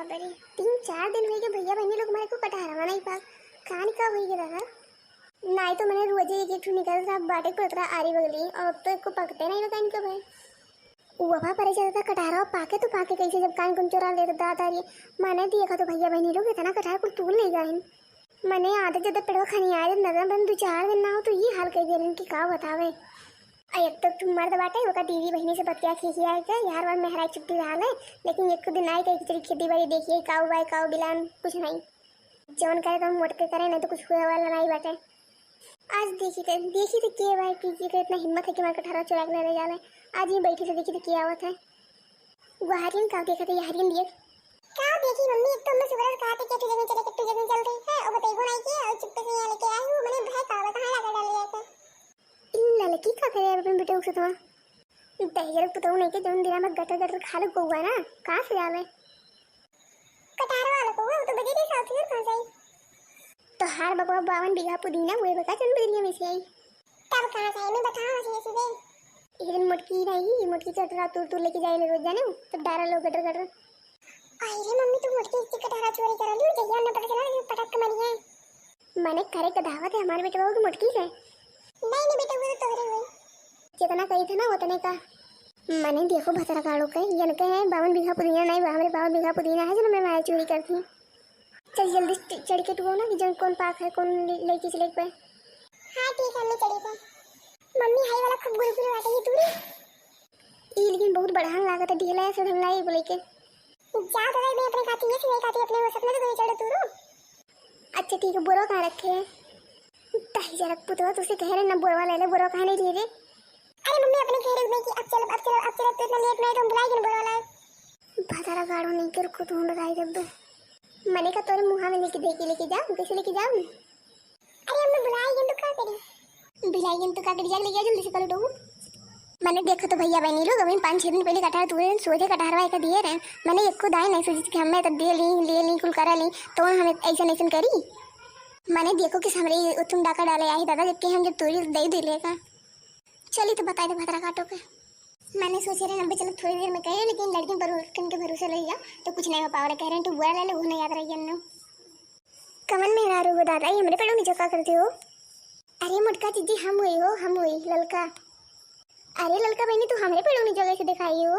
बाबा रे 3-4 दिन हो गए भैया बहनी लोग मेरे को कटहरवा नहीं पाक कान का हो गया दादा नहीं तो मैंने रोज एक एक निकल रहा बाटे पड़ता आरी बगली और अब तो इसको पकते नहीं बता इनके भाई वफा परे चलता था कटहरा पाके तो पाके कैसे जब कान कुन चोरा लेते दादा ये मैंने देखा तो भैया बहनी लोग इतना कटहर को तूल ले गए मैंने आधे ज्यादा पेड़वा खानी आए नजर बंद 2-4 दिन ना हो तो ये हाल कर दे इनकी का बतावे एक तो तुम मर्द बाटे वो का दीदी बहनी से बतिया खींची आए क्या यार बार मेहरा छुट्टी रहा है लेकिन एक दिन आए कई तेरी खेती बाड़ी देखिए काऊ बाई काऊ बिलान कुछ नहीं जौन करे तो मोट के करे नहीं तो कुछ हुआ वाला नहीं बाटे आज देखी थे के भाई किसी का इतना हिम्मत है कि मैं कटहरा चुरा के ले जावे आज ये बैठी से देखी थे क्या आवत है वो हरियन का देखा था ये हरियन दिए क्या देखी मम्मी एक तो मैं सुबह कहा था कि तू जगह चले कि तू जगह चल रही है और बताइए नहीं कि और चुप्पे से यहाँ लेके आई हूँ मैंने भाई कावा कहाँ लगा डाल लिया था इन लड़की का करे अपने बेटे उसे तो दहेज पुतौ नहीं के जौन दिना में गटर गटर खा लो गोवा ना कहाँ से आवे कटहरा वाला को तो बजे के साथ ही कहाँ जाई तो हार बकवा 52 बीघा पुदीना हुए बका चंद बिरिया में से आई तब कहाँ से मैं बताऊँ ऐसे सीधे एक दिन मोटकी नहीं मोटकी चटरा तूर लेके जाए रोज जाने तब डारा लो गटर गटर अरे मम्मी तू मोटकी इसकी कटहरा चोरी करा ली जैसे हमने पता चला कि पटक के मरी है मैंने करे का दावत है हमारे बेटे को मोटकी से नहीं बेटा वो तो तोरे हुई जितना कही था ना उतने का मैंने देखो भतरा काड़ो के ये न कहे 52 बीघा पुदीना नहीं हमारे 52 बीघा पुदीना है जो मैं माया चोरी करती हूँ चल जल्दी चढ़ के टूओ ना कि जो कौन पाक है कौन लेके चले पे हाँ ठीक है मैं चढ़ी पे मम्मी हाई वाला खूब गुरु गुरु आटे ही दूरी ये लेकिन बहुत बढ़ान लागत है ढीला ऐसे ढंगला ये बोले के जा तो मैं अपने खाती है नहीं खाती अपने वो सपने तो कोई चढ़ तू अच्छा ठीक है बोरा कहाँ रखे ताही जरा पुतवा तुझसे कह रहे ना बोरवा ले ले बोरा कहाँ नहीं लिए रे अरे मम्मी अपने कह रही कि अब चलो तो इतना लेट नहीं तो बुलाई क्यों बोरा लाए भतारा गाड़ो नहीं कर को ढूंढ रहा है जब मैंने कहा तोरे मुँह में लेके जाऊँ कैसे लेके जाऊँ अरे हमने बुलाई तो क्या करें बिलाई तो क्या करी जा ले गया जल्दी से करो तो मैंने देखा तो भैया बहनी लोग अभी 5-6 दिन पहले कटहर तुरे सोचे कटहरवा एक दिए रहे मैंने एक खुद आए नहीं सोची कि हमें तब दे ली कुल करा ली तो हमें ऐसा करी मैंने देखो कि हमारे तुम डाका डाले आई दादा जबकि हम जब तोरी दे दे लेगा चलिए तो बताए थे भतरा काटो के मैंने सोचे रहे नब्बे चलो थोड़ी देर में कहे लेकिन लड़कियों पर के भरोसे ले गया तो कुछ नहीं हो पा रहा कह रहे हैं तू बुरा ले लो वो नहीं याद रही अन्नो कमन में रो वो दादा ये मेरे पेड़ों नीचे क्या करते हो अरे मुटका दीदी हम हुई ललका अरे ललका बहनी तू हमारे पेड़ों नीचे कैसे दिखाई हो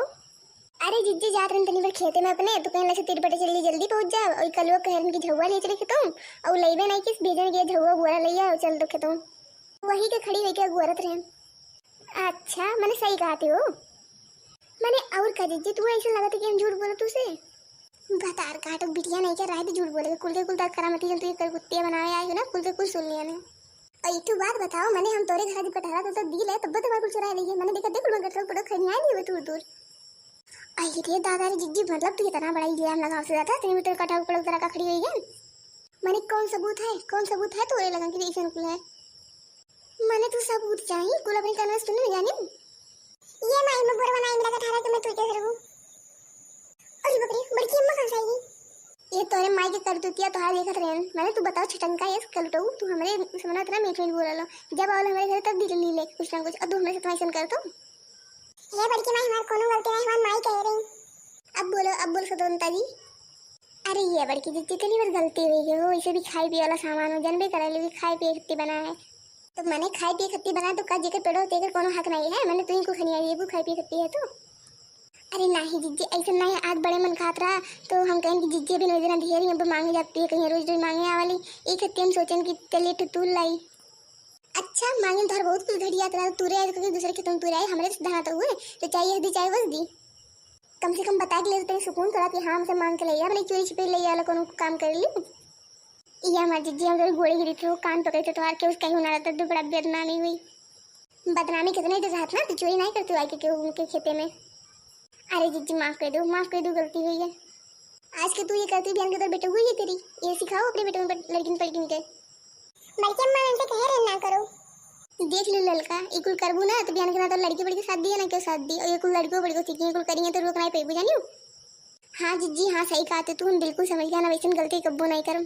अरे जिज्जी जा रहे तनी बार खेते में अपने तो कहने से तेरे बटे जल्दी पहुंच जा और कल वो कह रहे कि झुआ ले चले खेतों और लेबे नहीं किस भेजने गए झुआ गुआरा ले आओ चल तो खेतों वही के खड़ी हुई क्या गुआरत रहे अच्छा मैंने सही कहा थे हो मैंने और कहा जिज्जी तू ऐसा लगा था कि हम झूठ बोले तुझसे बतार काटो बिटिया नहीं क्या राय तो झूठ बोले कुल के कुल तक करामती जब तू कुत्तियाँ बनाने आए हो ना कुल के कुल सुन लिया ने और एक बात बताओ मैंने हम तोरे घर जब कटहरा तो दिल है तब तो कुछ चुरा ली मैंने देखा देखो मैं गटर पड़ो खड़ी आई नहीं दूर दूर अरे दादा रे जिज्जी मतलब तू इतना बड़ा इल्जाम लगा से जाता तेरे तो कटहरा पड़ो तरह का खड़ी हुई है मैंने कौन सबूत है तोरे लगा कि ऐसा कुल है मैंने तू सबूत चाहिए कुल अपनी करना सुन जाने ये माई में बोर बनाई मेरा कटहरा तो मैं तुझे करूं अरे बकरी बड़की अम्मा कहां से आई ये तोरे माई के कर दुतिया तो हाल देखत रहन मैंने तू बताओ छटंका ये कलटो तू हमरे समना इतना मीठ मीठ बोललो जब आवल हमारे घर तब दिल ली ले कुछ ना कुछ अब हमरे से ऐसा कर तो ये बड़की माई हमार कोनो गलती नहीं हमार माई कह रही अब बोल सदोनता जी अरे ये बड़की जितनी बार गलती हुई है वो इसे भी खाई पिए वाला सामान हो जनबे करे ले खाई पिए खत्ती बना है तो मैंने खाई पिए खत्ती बना तो का जेकर पेड़ो तेकर कोनो हक नहीं है मैंने तुई को खनी आई वो खाई पिए खत्ती है तो अरे नहीं जिज्जी ऐसा नहीं आज बड़े मन खात रहा तो हम कहें कि जिज्जी भी नजर ढेर यहाँ पर मांगे जाती है कहीं रोज मांगे वाली एक हत्ती हम सोचें कि चलिए टूटूल लाई अच्छा मांगे तो बहुत कुछ घड़ी आता है तुरे आए तो दूसरे खेतों में तुरे आए हमारे धाना तो हुए तो चाहिए दी चाहे बस दी कम से कम बता के ले सुकून करा कि हाँ हमसे मांग के ले मैंने चोरी छिपे ले आया कोनो काम कर ली ये हमारी जिज्जी हम गोड़ी गिरी थी कान पकड़े थे तो हार के उसका ही होना रहता तो बड़ा बदनामी हुई बदनामी कितने तो रात ना तो चोरी नहीं करती आई के उनके खेते में अरे जिज्जी माफ कर दो गलती हुई है आज के तू ये करती बहन के उधर बेटे हुई है तेरी ये सिखाओ अपने बेटों में लड़किन पलकिन के बल्कि अम्मा उनसे कह रहे ना करो देख लो लड़का इकुल करबू ना तो बहन के ना तो लड़की बड़ी के साथ दी है ना क्यों साथ दी और इकुल लड़कियों बड़ी को सीखी इकुल करेंगे तो रोकना ही पे बुझानी हाँ जिज्जी हाँ सही कहा तू हम बिल्कुल समझ गया ना वैसे गलती कब्बो नहीं करूँ